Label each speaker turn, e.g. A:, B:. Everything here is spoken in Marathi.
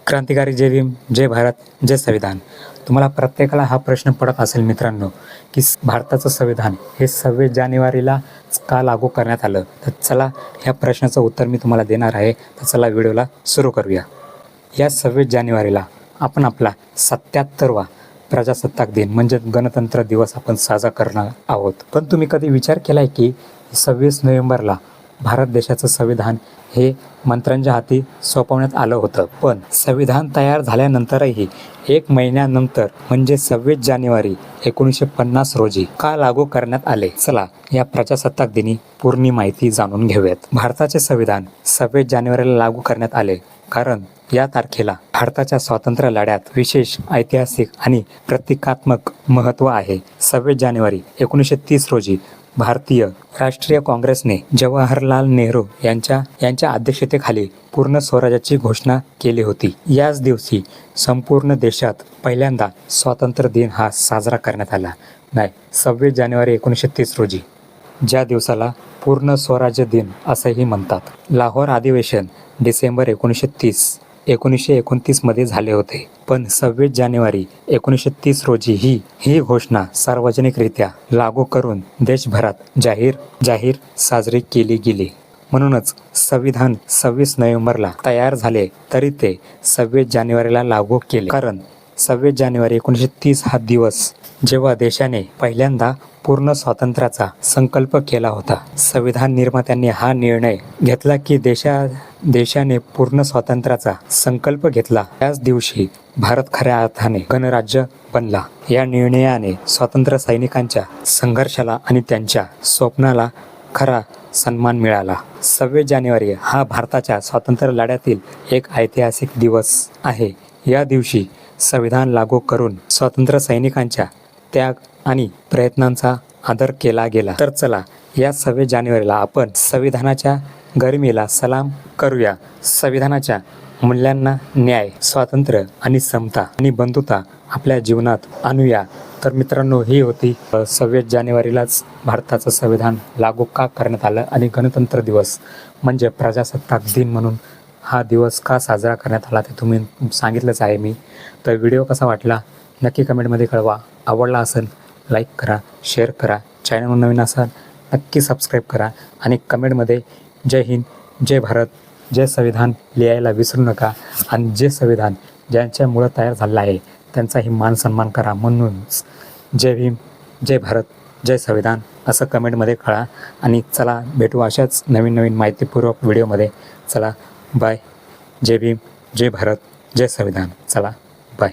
A: क्रांतिकारी जय भीम, जय भारत, जय संविधान. तुम्हाला प्रत्येकाला हा प्रश्न पडत असेल मित्रांनो, की भारताचं संविधान हे 26 जानेवारीला का लागू करण्यात आलं. तर चला ह्या प्रश्नाचं उत्तर मी तुम्हाला देणार आहे. तर चला व्हिडिओला सुरू करूया. या 26 जानेवारीला आपण आपला 77वा प्रजासत्ताक दिन म्हणजे गणतंत्र दिवस आपण साजरा करणार आहोत. पण तुम्ही कधी विचार केला आहे की 26 नोव्हेंबरला भारत देशाचं संविधान हे मंत्र्यांच्या हाती सोपवण्यात आलं होतं. पण संविधान तयार झाल्यानंतरही 1 महिन्यानंतर म्हणजे 26 जानेवारी 1950 रोजी का लागू करण्यात आले. चला या प्रजासत्ताक दिनी पूर्ण माहिती जाणून घेऊयात. भारताचे संविधान 26 जानेवारीला लागू करण्यात आले कारण या तारखेला भारताच्या स्वातंत्र्य लढ्यात विशेष ऐतिहासिक आणि प्रतिकात्मक महत्त्व आहे. 26 जानेवारी 1930 रोजी भारतीय राष्ट्रीय काँग्रेसने जवाहरलाल नेहरू यांच्या अध्यक्षतेखाली पूर्ण स्वराज्याची घोषणा केली होती. याच दिवशी संपूर्ण देशात पहिल्यांदा स्वातंत्र्य दिन हा साजरा करण्यात आला. 26 जानेवारी 1930 रोजी, ज्या दिवसाला पूर्ण स्वराज्य दिन असंही म्हणतात. लाहोर अधिवेशन डिसेंबर 1929 मध्ये झाले होते. पण 26 जानेवारी 1930 रोजी ही घोषणा सार्वजनिकरित्या लागू करून देशभरात जाहीर साजरी केली गेली. म्हणूनच संविधान 26 नोव्हेंबरला तयार झाले तरी ते 26 जानेवारीला लागू केले. कारण 26 जानेवारी 1930 हा दिवस जेव्हा देशाने पहिल्यांदा पूर्ण स्वातंत्र्याचा संकल्प केला होता. संविधान निर्मात्यांनी हा निर्णय घेतला की देशाने पूर्ण स्वातंत्र्याचा संकल्प घेतला त्याच दिवशी भारत खऱ्या अर्थाने गणराज्य बनला. या निर्णयाने स्वातंत्र्य सैनिकांच्या संघर्षाला आणि त्यांच्या स्वप्नाला खरा सन्मान मिळाला. 26 जानेवारी हा भारताच्या स्वातंत्र्य लढ्यातील एक ऐतिहासिक दिवस आहे. या दिवशी संविधान लागू करून स्वातंत्र्य सैनिकांच्या त्याग आणि प्रयत्नांचा आदर केला गेला. तर चला या 26 जानेवारीला आपण संविधानाच्या गरिमेला सलाम करूया. संविधानाच्या मूल्यांना न्याय, स्वातंत्र्य आणि समता आणि बंधुता आपल्या जीवनात आणूया. तर मित्रांनो, ही होती 26 जानेवारीलाच भारताचं संविधान लागू का करण्यात आलं आणि गणतंत्र दिवस म्हणजे प्रजासत्ताक दिन म्हणून हा दिवस का साजरा करण्यात आला ते तुम्ही सांगितलंच आहे मी. तर व्हिडिओ कसा वाटला नक्की कमेंटमध्ये कळवा. आवडला असेल लाईक करा, शेअर करा. चॅनलवर नवीन असाल नक्की सबस्क्राईब करा आणि कमेंटमध्ये जय हिंद, जय भारत, जय संविधान लिहायला विसरू नका. आणि जे संविधान ज्यांच्यामुळं तयार झालं आहे त्यांचाही मान सन्मान करा. म्हणूनच जय भीम, जय भारत, जय संविधान असं कमेंटमध्ये कळा. आणि चला भेटू अशाच नवीन माहितीपूर्वक व्हिडिओमध्ये. चला बाय. जय भीम, जय भारत, जय संविधान. चला बाय.